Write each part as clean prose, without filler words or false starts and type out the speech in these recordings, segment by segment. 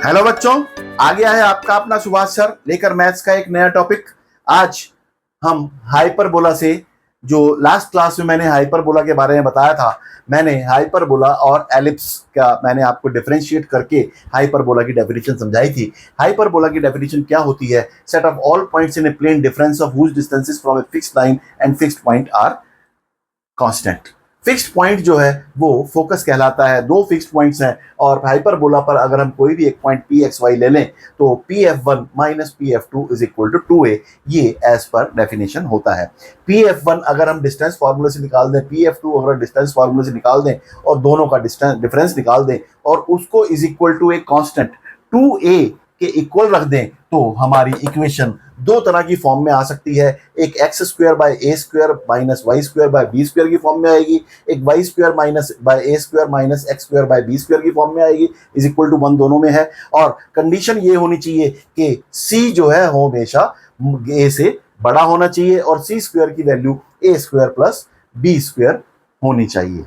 Hello बच्चों, आ गया है आपका अपना सुभाष सर लेकर मैथ्स का एक नया टॉपिक। आज हम हाइपरबोला से, जो लास्ट क्लास में मैंने हाइपरबोला के बारे में बताया था, मैंने हाइपरबोला और एलिप्स का मैंने आपको डिफरेंशिएट करके हाइपरबोला की डेफिनेशन समझाई थी। हाइपरबोला की डेफिनेशन क्या होती है? Set of all points in a plane difference of whose distances from a fixed line and fixed point are constant. Fixed point जो है वो फोकस कहलाता है। दो फिक्स्ड पॉइंट्स हैं और हाइपरबोला पर अगर हम कोई भी एक पॉइंट पी एक्स वाई ले लें तो P F one minus P F two is equal to 2a, ये एज पर डेफिनेशन होता है। पी एफ वन अगर हम डिस्टेंस फार्मूले से निकाल दें, पी एफ टू अगर डिस्टेंस फार्मूले से निकाल दें और दोनों का डिफरेंस निकाल दें और उसको is equal to a constant 2a के इक्वल रख दें तो हमारी इक्वेशन दो तरह की फॉर्म में आ सकती है। एक x square by A square minus Y square by B square की फॉर्म में आएगी, एक y square minus by A square minus x square by B square की फॉर्म में आएगी। इज इक्वल टू 1 दोनों में है और कंडीशन ये होनी चाहिए कि सी जो है वो हमेशा ए से बड़ा होना चाहिए और सी स्क्वायर की वैल्यू ए स्क्वायर प्लस बी स्क्वायर होनी चाहिए।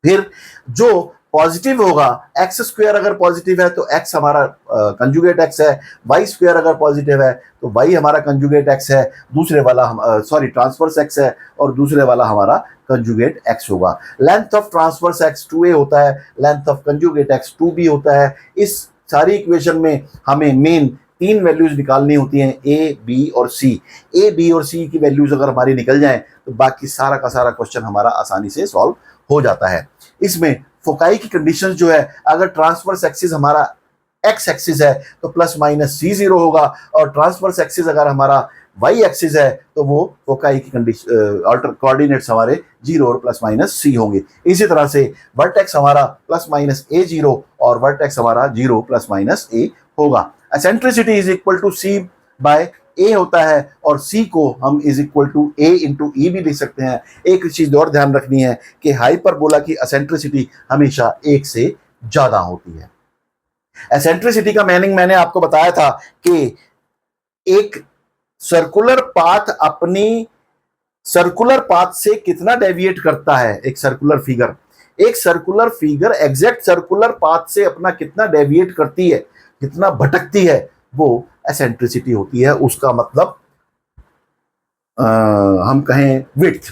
फिर जो पॉजिटिव होगा, एक्स स्क्वायर अगर पॉजिटिव है तो एक्स हमारा कंजुगेट एक्स है, वाई स्क्वायर अगर पॉजिटिव है तो वाई हमारा कंजुगेट एक्स है, दूसरे वाला ट्रांसवर्स एक्स है और दूसरे वाला हमारा कंजुगेट एक्स होगा। Length of transverse x 2a होता है, length of conjugate x 2b होता है। इस सारी इक्वेशन में हमें मेन 3 वैल्यूज निकालनी होती हैं, ए बी और सी। ए बी और सी की वैल्यूज अगर हमारी निकल जाएं तो बाकी सारा का सारा क्वेश्चन हमारा आसानी से सॉल्व हो जाता है। इसमें फोकाई की कंडीशन जो है, अगर ट्रांसवर्स एक्सिस हमारा एक्स एक्सिस है तो प्लस माइनस सी जीरो होगा और ट्रांसवर्स एक्सिस अगर हमारा वाई एक्सिस है तो वो फोकाई की कंडीशन अल्टर कोऑर्डिनेट्स हमारे जीरो और प्लस माइनस सी होंगे। इसी तरह से वर्टेक्स हमारा प्लस माइनस ए जीरो और वर्टेक्स हमारा जीरो प्लस माइनस ए होगा। Eccentricity is equal to C by A होता है और सी को हम is equal to A into E भी लिख सकते हैं। एक चीज और ध्यान रखनी है कि हाइपरबोला की एसेंट्रिसिटी हमेशा 1 से ज्यादा होती है। एसेंट्रिसिटी का मीनिंग मैंने आपको बताया था कि एक सर्कुलर पाथ अपनी सर्कुलर पाथ से कितना डेविएट करता है। एक circular figure exact circular path से अपना कितना डेविएट करती है, कितना भटकती है, वो एसेंट्रिसिटी होती है। उसका मतलब हम कहें विड्थ,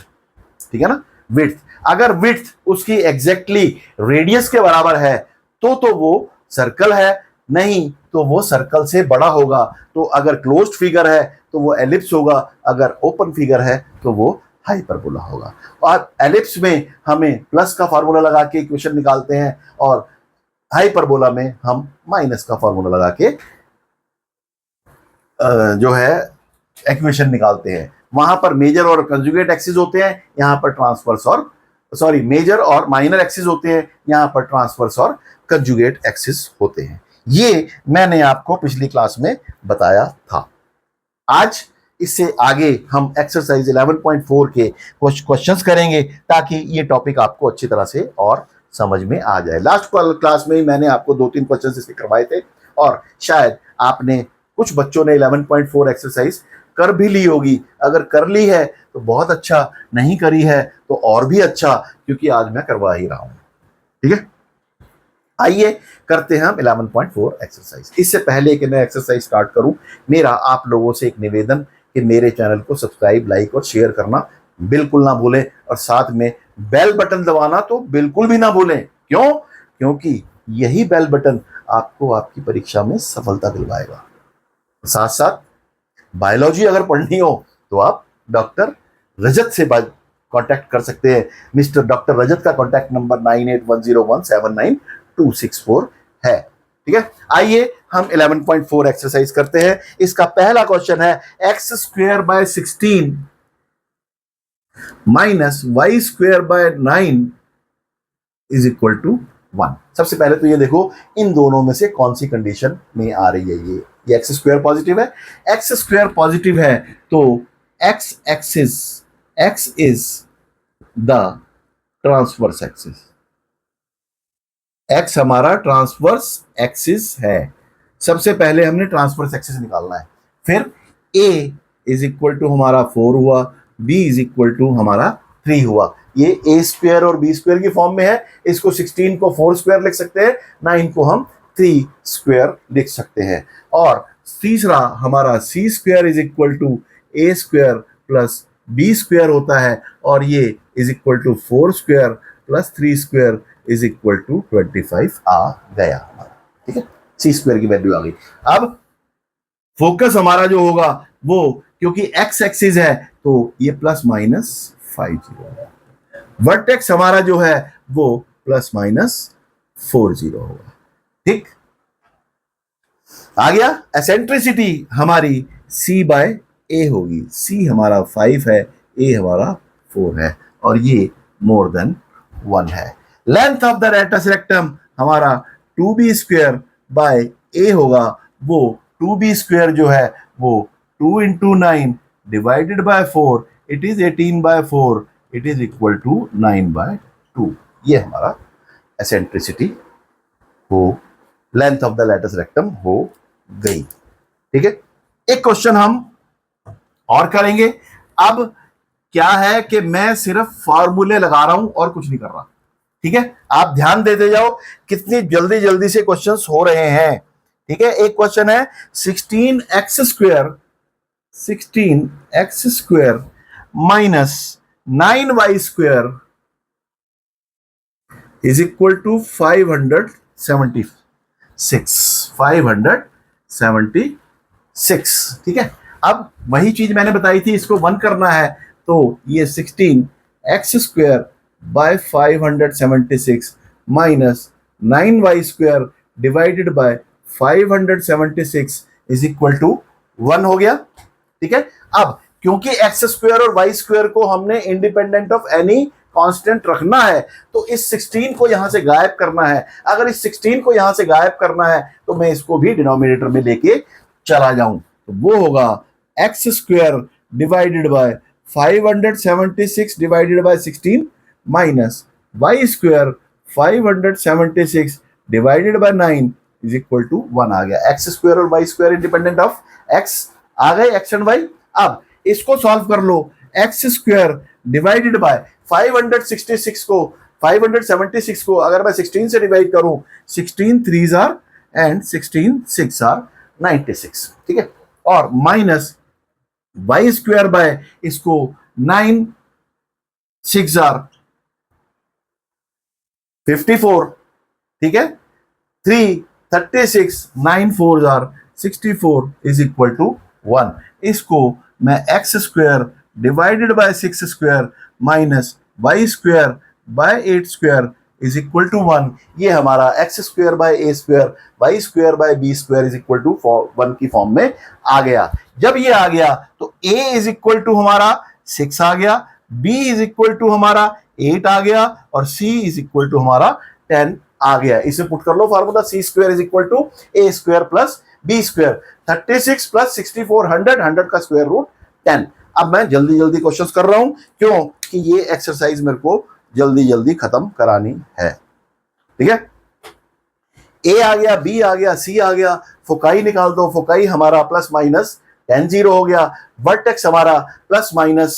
ठीक है ना, विड्थ। अगर विड्थ उसकी एग्जैक्टली रेडियस के बराबर है तो वो सर्कल है, नहीं तो वो सर्कल से बड़ा होगा। तो अगर क्लोज्ड फिगर है तो वो एलिप्स होगा, अगर ओपन फिगर है तो वो हाइपरबोला होगा। और एलिप्स में हमें प्लस का फार्मूला लगा के इक्वेशन निकालते हैं और हाइपरबोला में हम माइनस का फार्मूला लगा के जो है इक्वेशन निकालते हैं। वहां पर मेजर और कंजुगेट एक्सिस होते हैं, यहाँ पर ट्रांसवर्स और मेजर और माइनर एक्सिस होते हैं, यहाँ पर ट्रांसवर्स और कंजुगेट एक्सिस होते हैं। ये मैंने आपको पिछली क्लास में बताया था। आज इससे आगे हम एक्सरसाइज 11.4 के कुछ क्वेश्चंस करेंगे ताकि ये टॉपिक आपको अच्छी तरह से और समझ में आ जाए। लास्ट क्लास में ही मैंने आपको 2-3 क्वेश्चंस इसके करवाए थे और शायद आपने कुछ बच्चों ने 11.4 एक्सरसाइज कर भी ली होगी। अगर कर ली है तो बहुत अच्छा, नहीं करी है तो और भी अच्छा, क्योंकि आज मैं करवा ही रहा हूं। ठीक है, आइए करते हैं हम 11.4 एक्सरसाइज। इससे पहले कि मैं एक्सरसाइज स्टार्ट करूं, मेरा आप लोगों से एक निवेदन कि मेरे चैनल को सब्सक्राइब, लाइक और शेयर करना बिल्कुल ना भूलें और साथ में बेल बटन दबाना तो बिल्कुल भी ना भूलें। क्यों? क्योंकि यही बेल बटन आपको आपकी परीक्षा में सफलता दिलवाएगा। साथ साथ बायोलॉजी अगर पढ़नी हो तो आप डॉक्टर रजत से कांटेक्ट कर सकते हैं। मिस्टर डॉक्टर रजत का कांटेक्ट नंबर 9810179264 है। ठीक है, आइए हम 11.4 एक्सरसाइज करते हैं। इसका पहला क्वेश्चन है x square by 16 minus Y square by 9 is equal to 1। सबसे पहले तो ये देखो इन दोनों में से कौन सी कंडीशन में आ रही है। ये एक्स स्क्वायर पॉजिटिव है, एक्स स्क्वायर पॉजिटिव है तो x is the transverse axis. X हमारा ट्रांसवर्स एक्सिस है। सबसे पहले हमने ट्रांसवर्स एक्सिस निकालना है। फिर a इज इक्वल टू हमारा 4 हुआ, b इज इक्वल टू हमारा 3 हुआ। ये a स्क्वायर और b स्क्वायर की फॉर्म में है। इसको 16 को 4 स्क्वायर लिख सकते हैं, 9 को हम 3 स्क्वायर लिख सकते हैं। और तीसरा हमारा C square is equal to A square plus B square होता है, और ये is equal to 4 square plus 3 square is equal to 25 आ गया। ठीक है, सी स्क्वायर की वैल्यू आ गई। अब फोकस हमारा जो होगा वो, क्योंकि एक्स एक्सिस है तो ये प्लस माइनस 50 होगा। वर्टेक्स हमारा जो है वो प्लस माइनस 40 होगा। ठीक, आ गया। एसेंट्रिसिटी हमारी c बाय ए होगी। c हमारा 5 है, a हमारा 4 है, और ये मोर देन 1 है। Length of the rectus rectum हमारा 2b स्क्वायर बाय a होगा। वो 2b स्क्वायर जो है वो 2 into 9 divided by 4, it is 18 by 4, it is equal to 9 by 2। ये हमारा एसेंट्रिसिटी हो, length of the latus rectum हो गई। ठीक है, एक क्वेश्चन हम और करेंगे। अब क्या है कि मैं सिर्फ फॉर्मूले लगा रहा हूं और कुछ नहीं कर रहा। ठीक है, आप ध्यान देते जाओ कितनी जल्दी जल्दी से क्वेश्चंस हो रहे हैं। ठीक है, एक क्वेश्चन है 16x square minus 9y square is equal to 576। ठीक है, अब वही चीज मैंने बताई थी, इसको 1 करना है तो ये 16x square by 576 minus 9y square divided by 576 is equal to 1 हो गया। ठीक है, अब क्योंकि एक्स स्क्वायर और वाई स्क्वायर को हमने इंडिपेंडेंट ऑफ एनी कांस्टेंट रखना है, तो इस 16 को यहां से गायब करना है। अगर इस 16 को यहां से गायब करना है तो मैं इसको भी डिनोमिनेटर में लेके चला जाऊं, तो वो होगा X square divided by 576 divided by 16 minus Y square 576 divided by 9 is equal to 1 आ गया। एक्स स्क्वायर और Y square independent of X आ गए, एक्स एंड वाई। अब इसको सॉल्व कर लो। एक्स स्क्वायर डिवाइडेड बाय 576 को अगर मैं 16 से डिवाइड करूं, 16 3s आर एंड 16 6 आर 96। ठीक है, और माइनस वाई स्क्वायर बाय इसको 9 6 आर 54। ठीक है, 3 36 9 4 आर 64 इज इक्वल टू 1। इसको मैं x square divided by 6 square minus Y square by 8 square is equal to 1। ये हमारा x square by A square y square by B square is equal to 1 की form में आ गया। जब ये आ गया तो a इज इक्वल टू हमारा 6 आ गया, b इज इक्वल टू हमारा 8 आ गया, और c इज इक्वल टू हमारा 10 आ गया। इसे पुट कर लो formula, C square is equal to A square plus B square, 36 plus 64 100 का स्क्वायर रूट 10। अब मैं जल्दी जल्दी क्वेश्चंस कर रहा हूं, क्यों कि ये एक्सरसाइज मेरे को जल्दी जल्दी खत्म करानी है। ठीक है, ए आ गया, बी आ गया, सी आ गया, फोकाई निकाल दो। फोकाई हमारा प्लस माइनस 10 0 हो गया। वर्टेक्स हमारा प्लस माइनस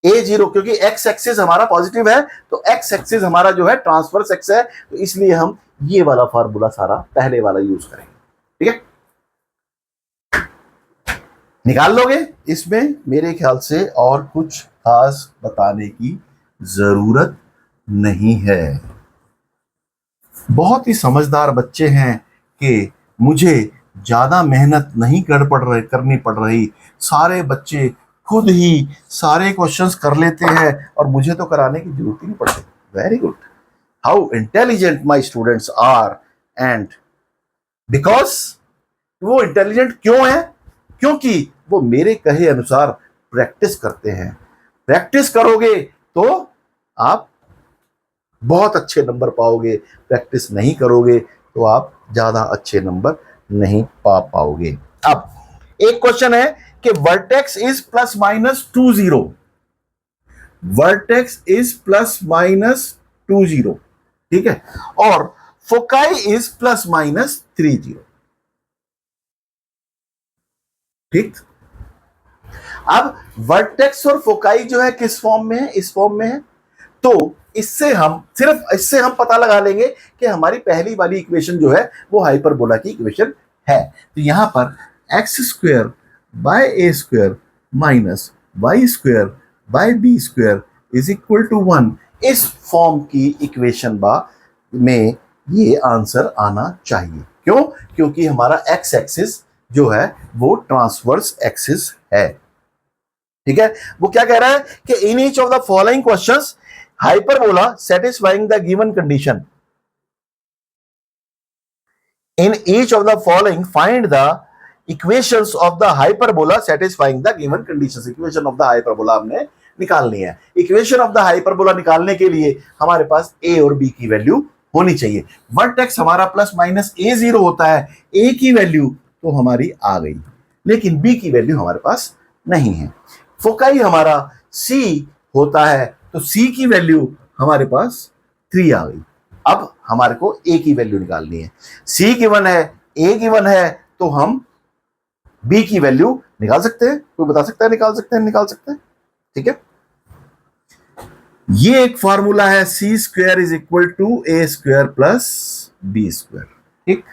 a0, क्योंकि एक्स एक्सिस हमारा पॉजिटिव है तो एक्स एक्सिस हमारा जो है ट्रांसवर्स एक्स है, तो इसलिए हम ये वाला फार्मूला सारा पहले वाला यूज करेंगे। ठीक है, निकाल लोगे। इसमें मेरे ख्याल से और कुछ खास बताने की जरूरत नहीं है। बहुत ही समझदार बच्चे हैं कि मुझे ज्यादा मेहनत नहीं करनी पड़ रही। सारे बच्चे खुद ही सारे क्वेश्चंस कर लेते हैं और मुझे तो कराने की जरूरत ही नहीं पड़ती। Very good, how intelligent my students are. And because वो इंटेलिजेंट क्यों है? क्योंकि वो मेरे कहे अनुसार प्रैक्टिस करते हैं। प्रैक्टिस करोगे तो आप बहुत अच्छे नंबर पाओगे, प्रैक्टिस नहीं करोगे तो आप ज्यादा अच्छे नंबर नहीं पा पाओगे। अब एक क्वेश्चन है कि vertex is plus minus 20, vertex is plus minus 20। ठीक है, और फोकाई इज प्लस माइनस 30। ठीक, अब वर्टेक्स और फोकाई जो है किस फॉर्म में है? इस फॉर्म में है। तो इससे हम पता लगा लेंगे कि हमारी पहली वाली इक्वेशन जो है वो हाइपरबोला की इक्वेशन है। तो यहां पर x square by A square minus Y square by B square is equal to 1, इस फॉर्म की इक्वेशन में ये आंसर आना चाहिए। क्यों? क्योंकि हमारा एक्स एक्सिस जो है वो ट्रांसवर्स एक्सिस है। ठीक है, वो क्या कह रहा है कि in each of the following questions hyperbola satisfying the given condition, in each of the following find the equations of the hyperbola satisfying the given conditions. Equation of the hyperbola हमने निकालनी है। इक्वेशन ऑफ द हाइपरबोला निकालने के लिए हमारे पास ए और B की value होनी चाहिए। वर्टेक्स हमारा प्लस माइनस ए जीरो होता है, ए की वैल्यू तो हमारी आ गई, लेकिन बी की वैल्यू हमारे पास नहीं है। फोकाई हमारा सी होता है, तो सी की वैल्यू हमारे पास 3 आ गई। अब हमारे को ए की वैल्यू निकालनी है। सी गिवन है, ए गिवन है, तो हम बी की वैल्यू निकाल सकते हैं। कोई बता सकता है? निकाल सकते हैं। ठीक है, ये एक फॉर्मूला है, C square is equal to A square plus B square. ठीक,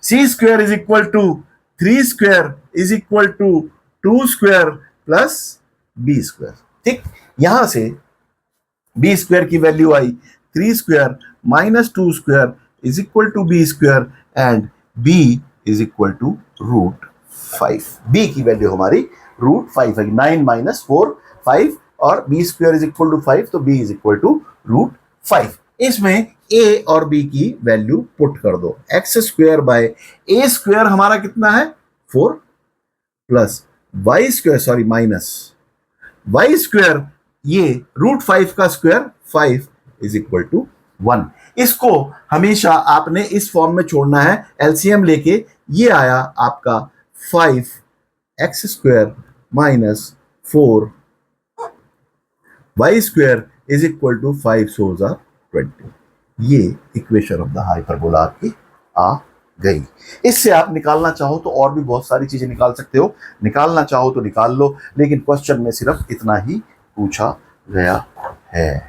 C square is equal to 3 square is equal to 2 square plus B square. ठीक, यहां से बी स्क्वायर की वैल्यू आई 3 square minus 2 square is equal to B square and B is equal to root 5। B की value हमारी root 5 है। 9 minus 4 5 और B square is equal to 5, तो B is equal to root 5। इसमें ए और B की वैल्यू पुट कर दो। X square by A square हमारा कितना है 4 plus y square sorry minus Y square ये रूट 5 का स्क्वायर 5 इज इक्वल टू 1। इसको हमेशा आपने इस फॉर्म में छोड़ना है, एलसीएम लेके। ये आया आपका 5 x square minus 4 y square is equal to 5 सोज आर 20। ये इक्वेशन ऑफ द हाइपरबोला आपकी आ गई। इससे आप निकालना चाहो तो और भी बहुत सारी चीजें निकाल सकते हो, निकालना चाहो तो निकाल लो, लेकिन क्वेश्चन में सिर्फ इतना ही पूछा गया है।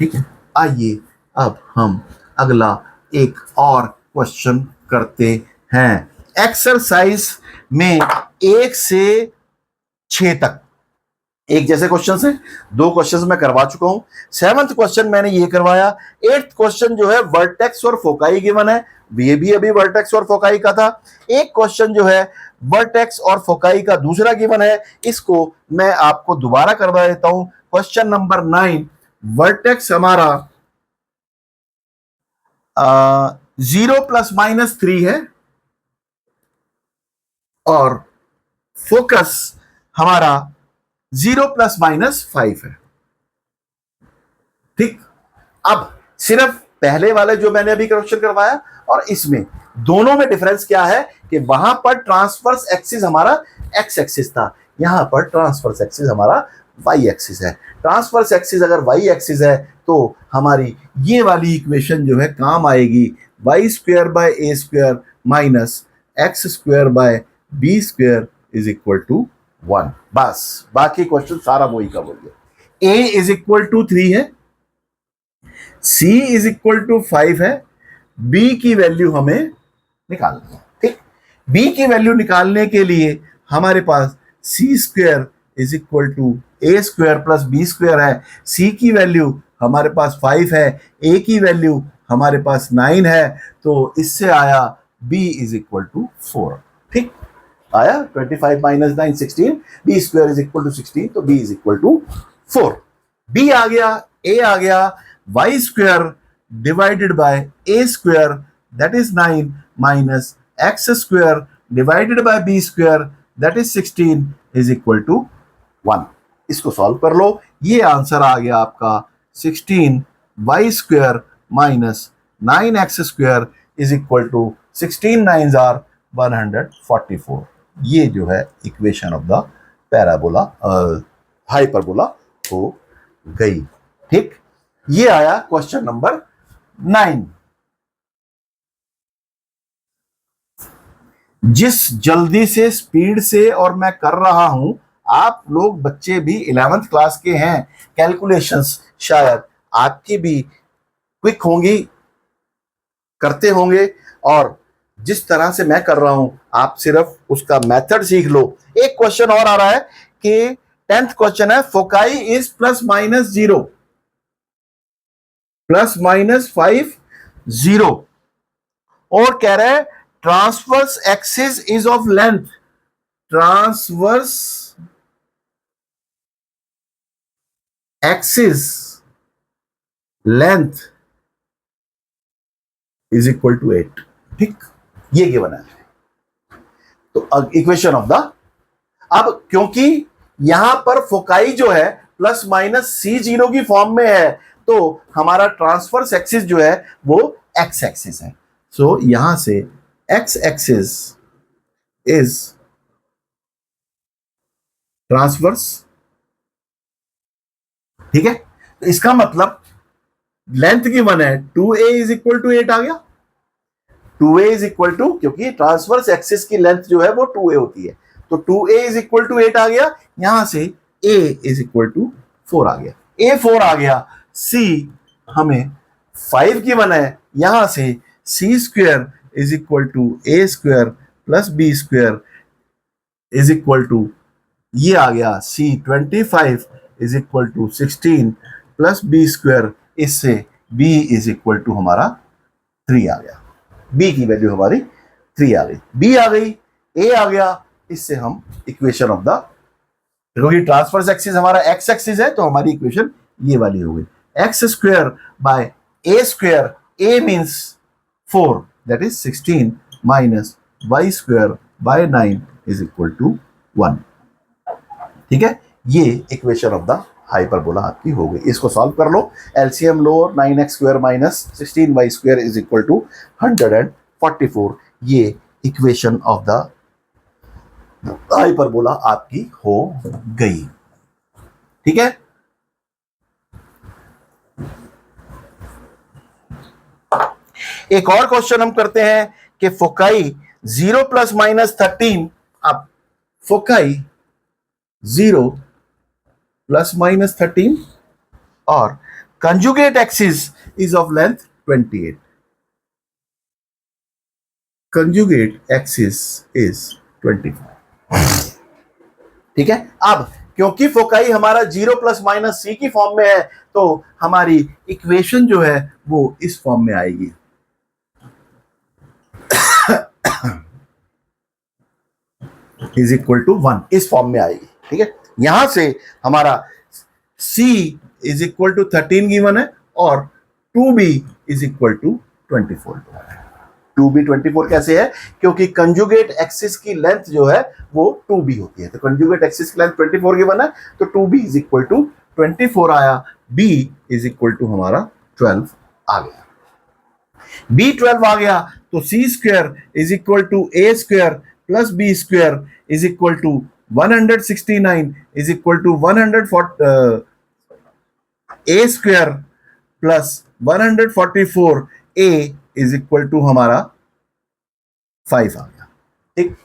ठीक है, आइए अब हम अगला एक और क्वेश्चन करते हैं। एक्सरसाइज में 1 से 6 तक एक जैसे क्वेश्चन है। 2 क्वेश्चन मैं करवा चुका हूं। 7th क्वेश्चन मैंने ये करवाया। 8th क्वेश्चन जो है वर्टेक्स और फोकाई गिवन है, ये भी अभी वर्टेक्स और फोकाई का था। एक क्वेश्चन जो है वर्टेक्स और फोकाई का दूसरा गिवन है, इसको मैं आपको दोबारा करवा देता हूं। क्वेश्चन नंबर 9, वर्टेक्स हमारा 0 प्लस माइनस 3 है और फोकस हमारा 0 प्लस माइनस 5 है। ठीक, अब सिर्फ पहले वाले जो मैंने अभी क्वेश्चन करवाया और इसमें दोनों में डिफरेंस क्या है कि वहां पर ट्रांसवर्स एक्सिस हमारा एक्स एक्सिस था, यहां पर ट्रांसवर्स एक्सिस हमारा वाई एक्सिस है। ट्रांसवर्स एक्सिस अगर वाई एक्सिस है तो हमारी ये वाली इक्वेशन जो है काम आएगी, y square by A square minus x square by B square is equal to 1। बस बाकी क्वेश्चन सारा वही का वही है। ए इज इक्वल टू 3 है, सी इज इक्वल टू 5 है, बी की वैल्यू हमें निकालनी है। ठीक, बी की वैल्यू निकालने के लिए हमारे पास C square is equal to A square plus B square है। सी की वैल्यू हमारे पास 5 है, ए की वैल्यू हमारे पास 9 है, तो इससे आया बी इज इक्वल टू 4। ठीक, आया 25 minus 9 16, B square is equal to 16, तो B is equal to 4। B आ गया, ए आ गया, Y square divided by A square that is 9 minus x square divided by B square that is 16 is equal to 1। इसको solve कर लो, ये answer आ गया आपका 16 y square minus 9 x square is equal to 16 9 are 144। ये जो है equation of the parabola hyperbola हो गई। ठीक, ये आया क्वेश्चन नंबर 9। जिस जल्दी से स्पीड से और मैं कर रहा हूं आप लोग बच्चे भी 11th क्लास के हैं, कैलकुलेशंस शायद आपकी भी क्विक होंगी, करते होंगे, और जिस तरह से मैं कर रहा हूं आप सिर्फ उसका मेथड सीख लो। एक क्वेश्चन और आ रहा है कि 10th क्वेश्चन है, फोकाई इज ±0 ±5 और कह रहा है transverse axis is of length, transverse axis length is equal to 8। ठीक, ये गिवन है। तो इक्वेशन ऑफ द, अब क्योंकि यहां पर फोकाई जो है ±C0 की फॉर्म में है, तो हमारा ट्रांसवर्स एक्सिस जो है वो एक्स एक्सिस है। सो यहां से एक्स एक्सिस इज ट्रांसवर्स। ठीक है, तो इसका मतलब लेंथ गिवन है 2a इज इक्वल टू 8 आ गया। 2a इज इक्वल टू, क्योंकि ट्रांसवर्स एक्सिस की लेंथ जो है वो 2a होती है, तो 2a इज इक्वल टू 8 आ गया। यहां से a इज इक्वल टू 4 आ गया, a 4 आ गया। c हमें 5 गिवन है, यहां से c square is equal to a square plus b square is equal to, ये आ गया c 25 is equal to 16 plus b square, इससे b इज इक्वल टू हमारा 3 आ गया। b की वैल्यू हमारी 3 आ गई, b आ गई, a आ गया। इससे हम इक्वेशन ऑफ द, क्योंकि ट्रांसवर्स एक्सिस हमारा एक्स एक्सिस है, तो हमारी इक्वेशन ये वाली हो गई, x square by a square, a means 4 that is 16 minus y square by 9 is equal to 1। ठीक है, ये इक्वेशन ऑफ द हाइपरबोला आपकी हो गई। इसको सॉल्व कर लो, एलसीएम लो, 9x square minus 16y square is equal to 144। ये इक्वेशन ऑफ द हाइपरबोला आपकी हो गई। ठीक है, एक और क्वेश्चन हम करते हैं कि फोकाई 0 ± 13, अब फोकाई 0 ± 13 और conjugate axis is of length 28, conjugate axis is 25। ठीक है, अब क्योंकि फोकाई हमारा 0 ± c की फॉर्म में है, तो हमारी इक्वेशन जो है वो इस फॉर्म में आएगी, इज इक्वल टू 1, इस फॉर्म में आएगी। ठीक है, यहां से हमारा c is equal to 13 given है और 2b is equal to 24। 2b 24 कैसे है, क्योंकि कंजुगेट एक्सिस की लेंथ जो है वो 2b होती है, तो कंजुगेट एक्सिस की लेंथ 24 गिवन है, तो 2b इज इक्वल टू 24 आया, b इज इक्वल टू हमारा 12 आ गया। b 12 आ गया, तो c square is equal to a square plus b square is equal to 169 is equal to 140 a square plus 144 a is equal to हमारा 5 आ गया। ठीक,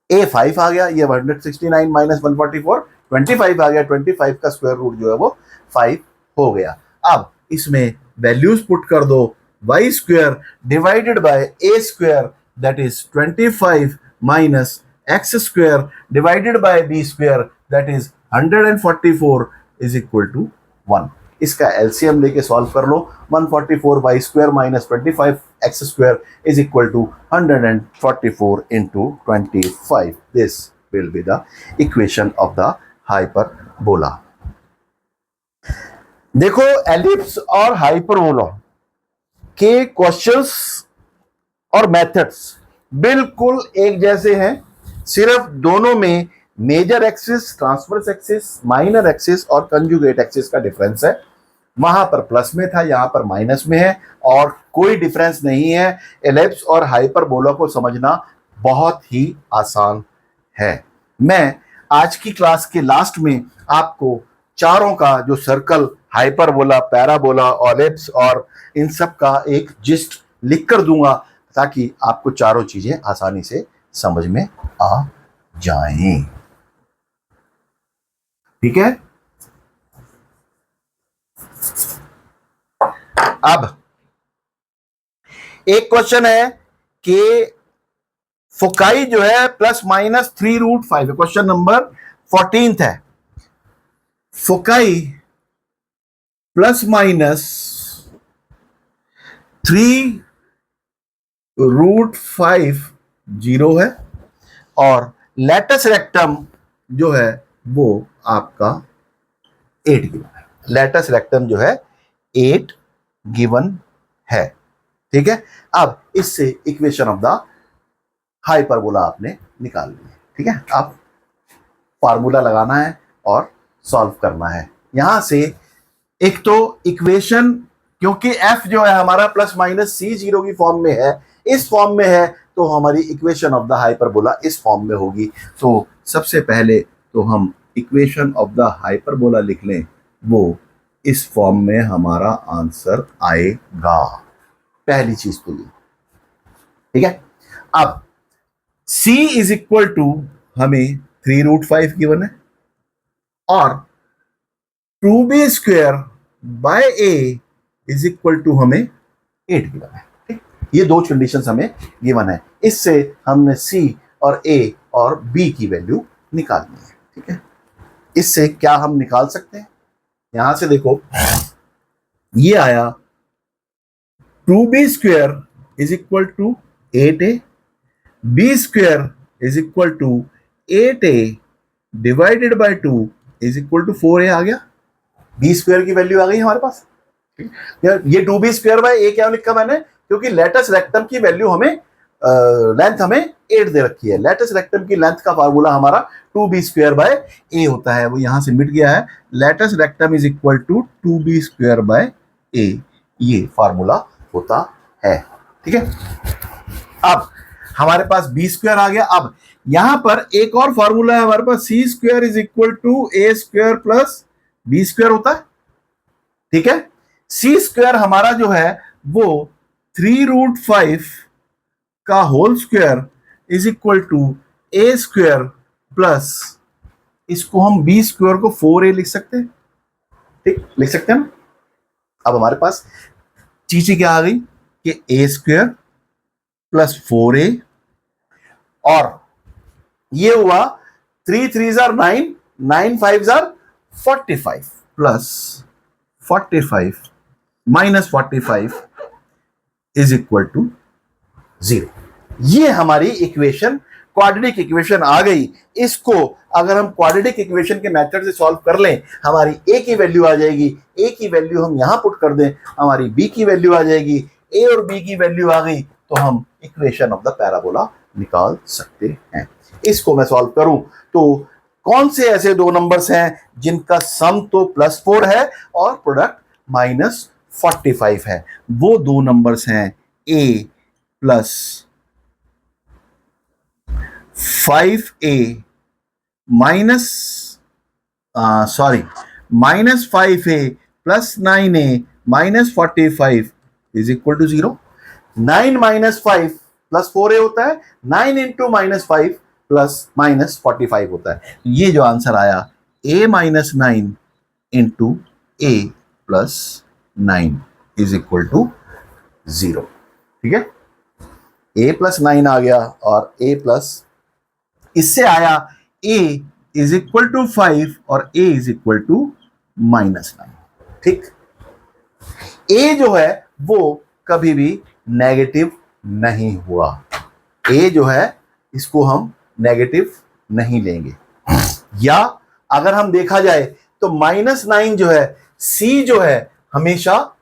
a 5 आ गया, ये 169 माइनस 144 25 आ गया, 25 का स्क्वायर रूट जो है वो 5 हो गया। अब इसमें वैल्यूज पुट कर दो, y square divided by a square that is 25 minus x square divided by b square that is 144 is equal to 1। इसका एलसीएम लेके सॉल्व कर लो, 144 y square minus 25 x square is equal to 144 into 25। This will be the equation of the hyperbola. देखो, ellipse और hyperbola के questions और methods बिल्कुल एक जैसे हैं, सिर्फ दोनों में major axis, transverse axis, minor axis और कंजुगेट एक्सिस का डिफरेंस है। वहां पर प्लस में था, यहां पर माइनस में है, और कोई डिफरेंस नहीं है। एलिप्स और हाइपरबोला को समझना बहुत ही आसान है। मैं आज की क्लास के लास्ट में आपको चारों का जो सर्कल, हाइपरबोला, पैराबोला, एलिप्स और इन सब का एक जिस्ट लिख कर दूंगा, ताकि आपको चारों चीजें आसानी से समझ में आ जाएं। ठीक है। अब एक क्वेश्चन है कि फोकाई जो है +-3√5 क्वेश्चन नंबर 14 है। फोकाई +-3√5 जीरो है और लेटस रेक्टम जो है वो आपका 8 गिवन है। लेटस रेक्टम जो है 8 गिवन है। ठीक है। अब इससे इक्वेशन ऑफ द हाइपरबोला आपने निकाल ली है। ठीक है। अब फार्मूला लगाना है और सॉल्व करना है। यहां से एक तो इक्वेशन, क्योंकि f जो है हमारा +-c0 की फॉर्म में है, इस फॉर्म में है, तो हमारी इक्वेशन ऑफ द हाइपरबोला इस फॉर्म में होगी। तो सबसे पहले तो हम इक्वेशन ऑफ द हाइपरबोला लिख लें, वो इस फॉर्म में हमारा आंसर आएगा। पहली चीज तो ये। ठीक है। अब c इज इक्वल टू हमें 3√5 गिवन है और 2b² by a is equal to हमें 8 गिवन है। ठीक। ये दो कंडीशंस हमें गिवन है। इससे हमने c और a और b की वैल्यू निकालनी है। ठीक है। इससे क्या हम निकाल सकते हैं, यहां से देखो, ये आया 2b² is equal to 8a, b² is equal to 8a divided by 2 is equal to 4a आ गया। b² की वैल्यू आ गई हमारे पास। ये 2b² बाय a क्या लिखा मैंने, क्योंकि लेटस रेक्टम की वैल्यू हमें लेंथ हमें 8 दे रखी है। लेटस रेक्टम की लेंथ का फार्मूला हमारा 2b² बाय a होता है, वो यहां से मिट गया है। Latus rectum is equal to 2b² by a, ये फार्मूला होता है। ठीक है। अब हमारे पास b² आ गया। अब यहां पर एक और फार्मूला है हमारे पास, c² is equal to a² plus b² होता है। ठीक है। c² हमारा जो है वो 3√5 का whole square is equal to a² plus, इसको हम b² को 4a लिख सकते हैं। ठीक, लिख सकते हैं ना। अब हमारे पास चीजें क्या आ गई कि a² प्लस 4a और ये हुआ 3 3s are 9, 9 5s are 45 plus 45 minus 45 is equal to 0। ये हमारी इक्वेशन क्वाड्रेटिक इक्वेशन आ गई। इसको अगर हम क्वाड्रेटिक इक्वेशन के मेथड से सॉल्व कर लें, हमारी a की वैल्यू आ जाएगी। a की वैल्यू हम यहां पुट कर दें, हमारी b की वैल्यू आ जाएगी। a और b की वैल्यू आ गई तो हम इक्वेशन ऑफ द पैराबोला निकाल सकते हैं। इसको मैं सॉल्व करूं तो कौन से ऐसे दो नंबर्स हैं जिनका सम तो +4 है और प्रोडक्ट -45 है। वो दो नंबर्स हैं a plus 5a minus -5a plus 9a minus 45 is equal to 0। 9 minus 5 plus 4a होता है, 9 इंटू -5 प्लस -45 होता है। ये जो आंसर आया a minus 9 into a plus 9 is equal to 0। ठीक है। a प्लस 9 आ गया और a प्लस, इससे आया a इज इक्वल टू 5 और a इज इक्वल टू -9। ठीक। a जो है वो कभी भी नेगेटिव नहीं हुआ। a जो है इसको हम नेगेटिव नहीं लेंगे, या अगर हम देखा जाए तो -9 जो है, c जो है हमेशा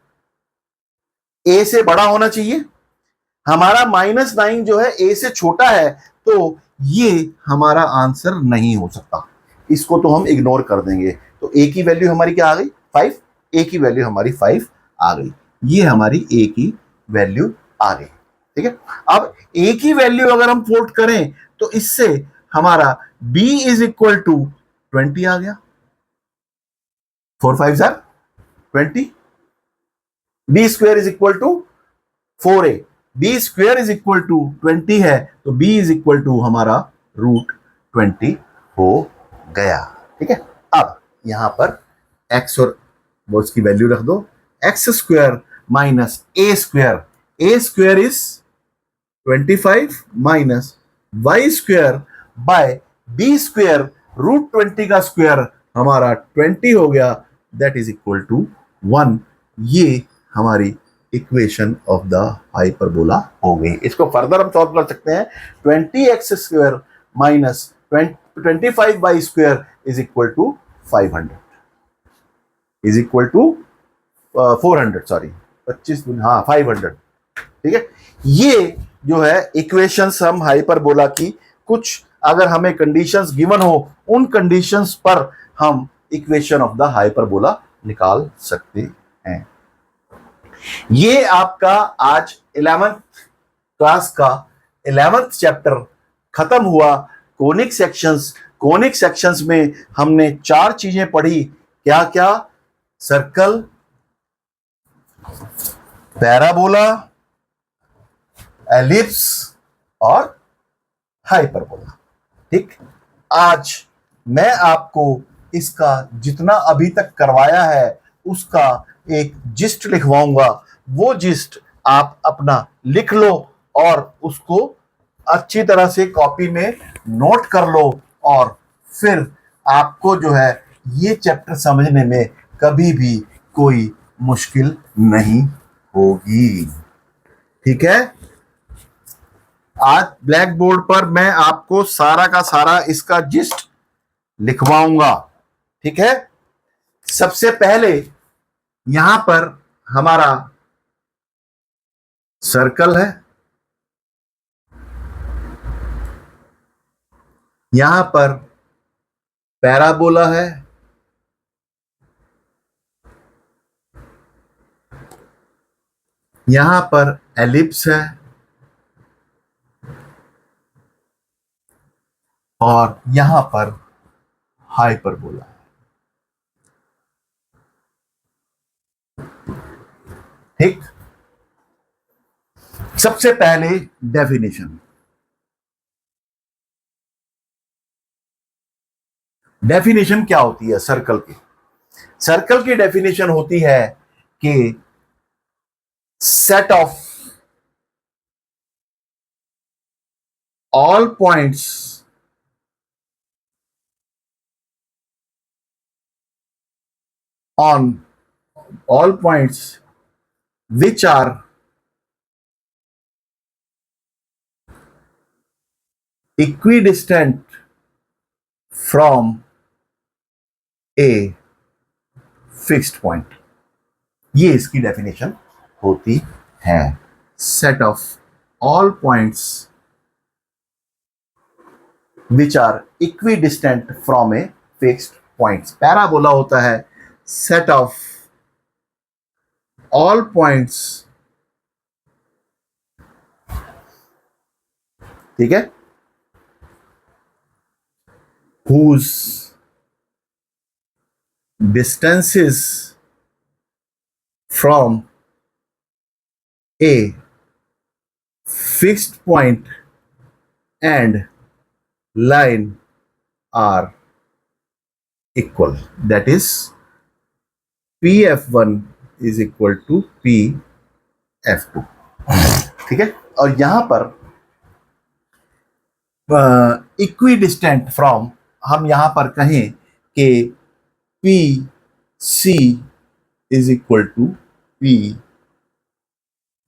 a से बड़ा होना चाहिए। हमारा -9 जो है a से छोटा है, तो ये हमारा आंसर नहीं हो सकता। इसको तो हम इग्नोर कर देंगे। तो a की वैल्यू हमारी क्या आ गई, 5। a की वैल्यू हमारी 5 आ गई। ये हमारी a की वैल्यू आ गई। ठीक है। अब a की वैल्यू अगर हम पुट करें तो इससे हमारा b इज इक्वल टू 20 आ गया। 4 5 are 20। b² is equal to 4a, b² is equal to 20 है, तो b इज इक्वल टू हमारा √20 हो गया। ठीक है। अब यहां पर एक्स और वो उसकी वैल्यू रख दो, x square minus a square, a square is 25 minus Y square by B square, root 20 का स्क्वायर हमारा 20 हो गया, दैट इज इक्वल टू 1। ये हमारी इक्वेशन ऑफ द हाइपरबोला हो गई। इसको फर्दर हम सॉल्व कर सकते हैं। 20x square minus 25y square is equal to 500 is equal to 400, sorry 25, हाँ 500। ठीक है, ये जो है इक्वेशंस हम हाइपरबोला की, कुछ अगर हमें कंडीशंस गिवन हो, उन कंडीशंस पर हम इक्वेशन ऑफ द हाइपरबोला निकाल सकते हैं। ये आपका आज 11th क्लास का 11th चैप्टर खत्म हुआ। कोनिक सेक्शंस, कोनिक सेक्शंस में हमने 4 चीजें पढ़ी। क्या क्या? सर्कल, पैराबोला, एलिप्स और हाइपरबोला। ठीक, आज मैं आपको इसका जितना अभी तक करवाया है उसका एक जिस्ट लिखवाऊंगा। वो जिस्ट आप अपना लिख लो और उसको अच्छी तरह से कॉपी में नोट कर लो, और फिर आपको जो है ये चैप्टर समझने में कभी भी कोई मुश्किल नहीं होगी। ठीक है, आज ब्लैक बोर्ड पर मैं आपको सारा का सारा इसका जिस्ट लिखवाऊंगा। ठीक है, सबसे पहले यहां पर हमारा सर्कल है, यहां पर पैराबोला है, यहां पर एलिप्स है, और यहां पर हाइपरबोला है। ठीक, सबसे पहले डेफिनेशन। डेफिनेशन क्या होती है सर्कल की? सर्कल की डेफिनेशन होती है कि set of all points on all points which are equidistant from a fixed point। ये इसकी डेफिनेशन होती है, set of all points which are equidistant from a fixed point। Parabola होता है सेट ऑफ ऑल पॉइंट्स, ठीक है, whose distances from a fixed point and line are equal, that is pf1 is equal to pf2। ठीक है, और यहां पर equidistant from, हम यहां पर कहें कि P C is equal to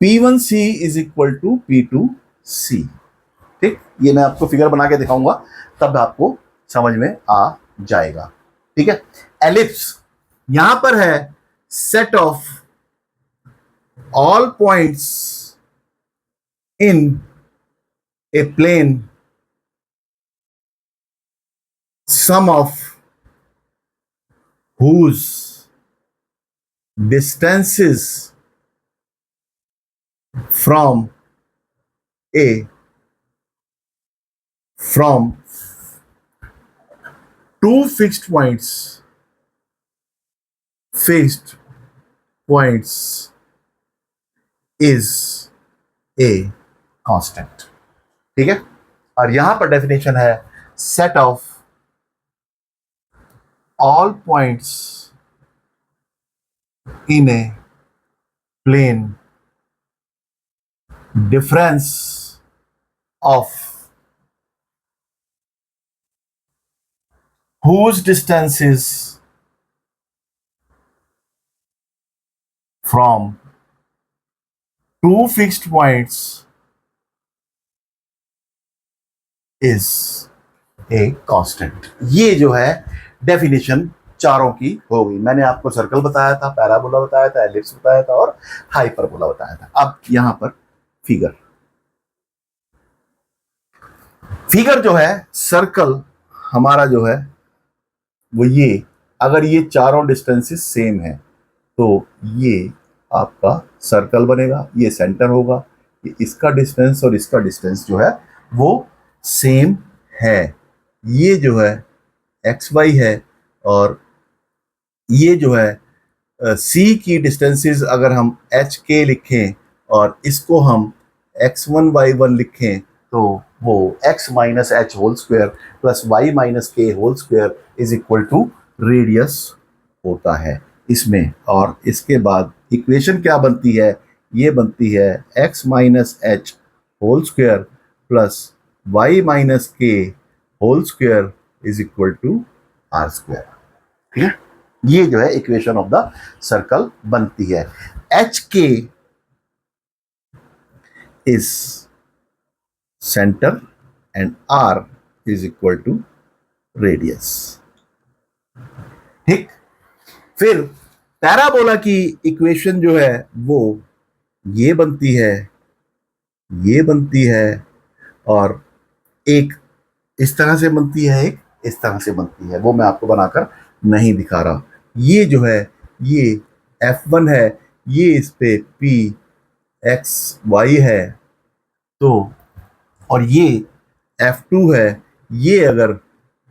P1 C is equal to P2 C। ठीक, ये मैं आपको फिगर बना के दिखाऊंगा, तब आपको समझ में आ जाएगा। ठीक है, एलिप्स यहां पर है set of all points in a plane, sum of whose distances from two fixed points is a constant। ठीक है, और यहां पर डेफिनेशन है set of all points in a plane difference of whose distance is from two fixed points is a constant। ये जो है definition चारों की हो गई। मैंने आपको सर्कल बताया था, पैराबोला बताया था, एलिप्स बताया था और हाइपरबोला बताया था। अब यहां पर फिगर जो है, सर्कल हमारा जो है वो ये, अगर ये चारों डिस्टेंसेस सेम है तो ये आपका सर्कल बनेगा, ये सेंटर होगा, ये इसका डिस्टेंस और इसका डिस्टेंस जो है वो सेम है। ये जो है एक्स वाई है और ये जो है सी की डिस्टेंसेस अगर हम एच के लिखें और इसको हम x1 y1 लिखें तो वो x minus H whole square plus y minus K whole square is equal to radius होता है इसमें। और इसके बाद इक्वेशन क्या बनती है, ये बनती है x minus H whole square plus y minus K whole square is equal to R square. ठीक है, ये जो है इक्वेशन ऑफ द सर्कल बनती है। H K is center and R is equal to radius. ठीक, फिर पैराबोला की इक्वेशन जो है वो ये बनती है, ये बनती है और एक इस तरह से बनती है, एक इस तरह से बनती है, वो मैं आपको बनाकर नहीं दिखा रहा। ये जो है ये F1 है, ये इस पे P x y है तो, और ये F2 है, ये अगर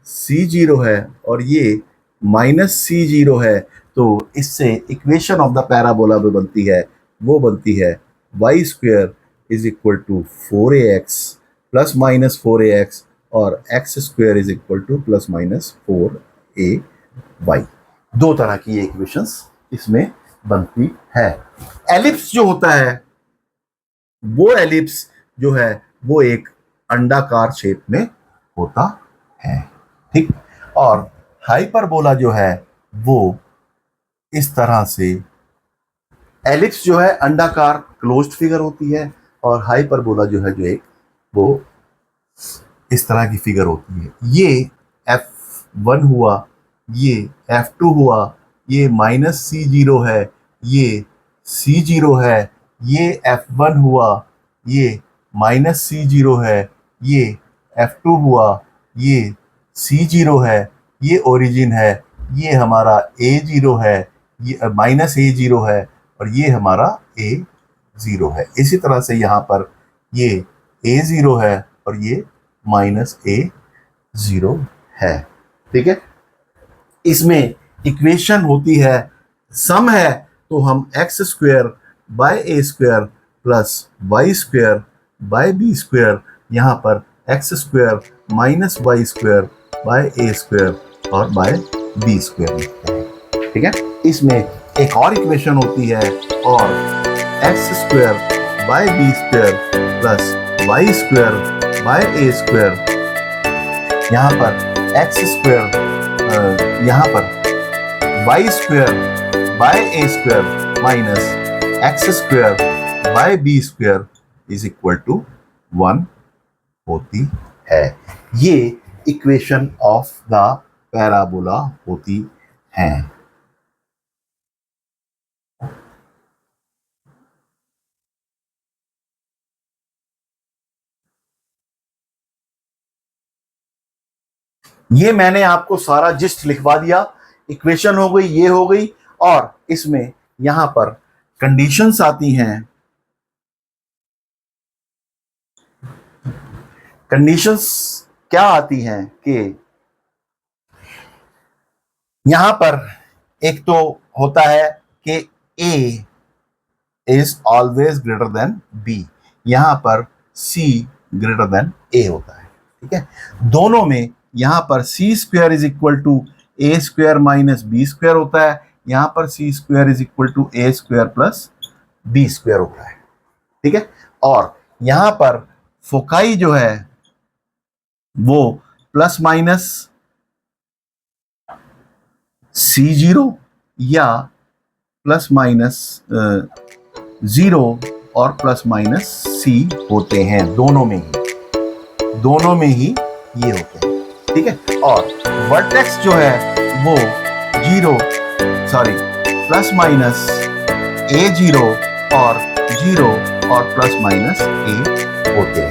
C0 है और ये माइनस C0 है तो इससे इक्वेशन ऑफ द पैराबोला में बनती है, वो बनती है y square is equal to 4ax plus minus 4ax और x square is equal to plus minus 4ay। दो तरह की इक्वेशंस इसमें बनती है। एलिप्स जो होता है वो एलिप्स जो है वो एक अंडाकार शेप में होता है। ठीक, और हाइपरबोला जो है वो इस तरह से, एलिप्स जो है अंडाकार क्लोज्ड फिगर होती है और हाइपरबोला जो है जो एक वो इस तरह की फिगर होती है। ये F1 हुआ, ये F2 हुआ, ये माइनस C0 है, ये C0 है, ये F1 हुआ, ये माइनस C0 है, ये F2 हुआ, ये C0 है, ये ओरिजिन है, ये हमारा A0 है, ये माइनस A0 है और ये हमारा A0 है। इसी तरह से यहाँ पर ये A0 है और ये माइनस A0 है। ठीक है, इसमें इक्वेशन होती है, सम है तो हम x square by A square plus y square by B square, यहाँ पर x square minus Y square by A square और बाय बी स्क्वायर लिखते हैं। ठीक है, इसमें एक और इक्वेशन होती है और x square by B square plus y square by A square, यहाँ पर एक्स स्क्वायर, यहाँ पर y square by A square minus x square by B square is equal to 1 होती है। ये इक्वेशन ऑफ द पैराबोला होती है। ये मैंने आपको सारा जिस्ट लिखवा दिया, इक्वेशन हो गई, ये हो गई, और इसमें यहां पर कंडीशंस आती हैं। कंडीशंस क्या आती हैं कि यहां पर एक तो होता है कि A is always greater than B, यहां पर C ग्रेटर देन A होता है। ठीक है, दोनों में यहां पर C square is equal to A square minus B square होता है, यहां पर C square is equal to A square plus B square होता है। ठीक है, और यहां पर फोकाई जो है वो प्लस माइनस C0 या प्लस माइनस 0 और प्लस माइनस C होते हैं, दोनों में ही ये होते हैं। ठीक है, और वर्टेक्स जो है वो प्लस माइनस A0 और 0 और प्लस माइनस A होते हैं।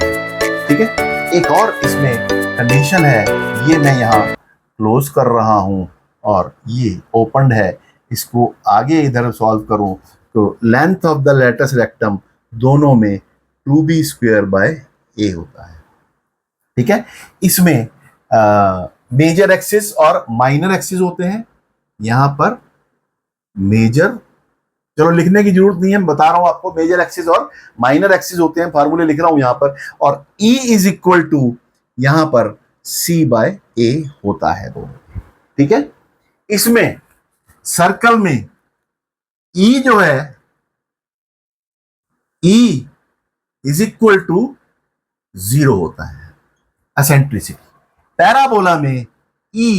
ठीक है, एक और इसमें कंडीशन है, ये मैं यहाँ क्लोज कर रहा हूं और ये ओपन है, इसको आगे इधर सॉल्व करूं तो length of the latus rectum दोनों में 2b स्क्वायर बाय a होता है। ठीक है, इसमें मेजर एक्सिस और माइनर एक्सिस होते हैं। यहां पर मेजर, चलो लिखने की जरूरत नहीं है, मैं बता रहा हूं आपको, मेजर एक्सिस और माइनर एक्सिस होते हैं, फार्मूले लिख रहा हूं यहां पर, और E इज इक्वल टू यहां पर C बाय A होता है दोनों। ठीक है, इसमें सर्कल में E जो है, E इज इक्वल टू 0 होता है, एसेंट्रिसिटी। पैराबोला में E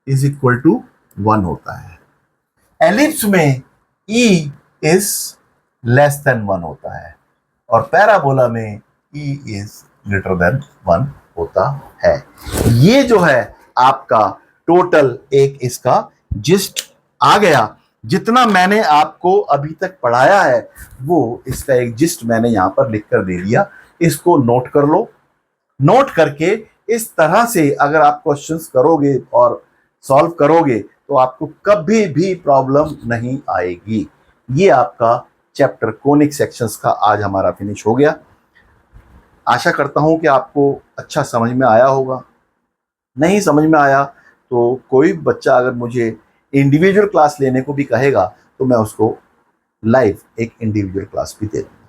इज इक्वल टू 1 होता है। एलिप्स में E इज लेस देन 1 होता है, और पैराबोला में E इज ग्रेटर देन 1 होता है। ये जो है आपका टोटल एक इसका जिस्ट आ गया। जितना मैंने आपको अभी तक पढ़ाया है वो इसका एक जिस्ट मैंने यहां पर लिख कर दे दिया, इसको नोट कर लो। नोट करके इस तरह से अगर आप क्वेश्चंस करोगे और सॉल्व करोगे तो आपको कभी भी प्रॉब्लम नहीं आएगी। ये आपका चैप्टर कोनिक सेक्शंस का आज हमारा फिनिश हो गया। आशा करता हूं कि आपको अच्छा समझ में आया होगा। नहीं समझ में आया तो कोई बच्चा अगर मुझे इंडिविजुअल क्लास लेने को भी कहेगा तो मैं उसको लाइव एक इंडिविजुअल क्लास भी दे दूंगा।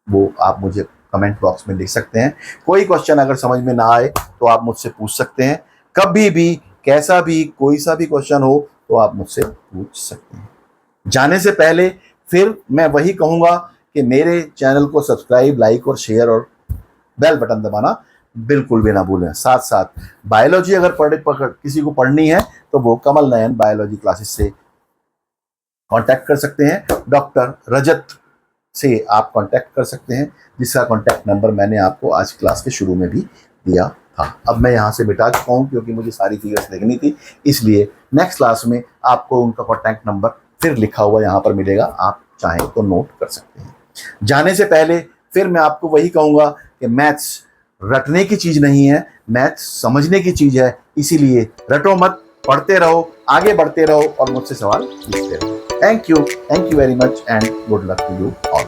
वो आप मुझे कमेंट बॉक्स में लिख सकते हैं। कोई क्वेश्चन अगर समझ में ना आए तो आप मुझसे पूछ सकते हैं, कभी भी कैसा भी कोई सा भी क्वेश्चन हो तो आप मुझसे पूछ सकते हैं। जाने से पहले फिर मैं वही कहूंगा कि मेरे चैनल को सब्सक्राइब, लाइक और शेयर और बेल बटन दबाना बिल्कुल भी ना भूलें। साथ साथ बायोलॉजी अगर किसी को पढ़नी है तो वो कमल नयन बायोलॉजी क्लासेस से कांटेक्ट कर सकते हैं। डॉक्टर रजत से आप कांटेक्ट कर सकते हैं, जिसका कांटेक्ट नंबर मैंने आपको आज क्लास के शुरू में भी दिया था। अब मैं यहाँ से मिटा चुका हूँ क्योंकि मुझे सारी फिगर्स लिखनी थी, इसलिए नेक्स्ट क्लास में आपको उनका कांटेक्ट नंबर फिर लिखा हुआ यहाँ पर मिलेगा, आप चाहें तो नोट कर सकते हैं। जाने से पहले फिर मैं आपको वही कहूँगा कि मैथ्स रटने की चीज़ नहीं है, मैथ्स समझने की चीज़ है। इसीलिए रटो मत, पढ़ते रहो, आगे बढ़ते रहो और मुझसे सवाल पूछते रहो। Thank you very much and good luck to you all.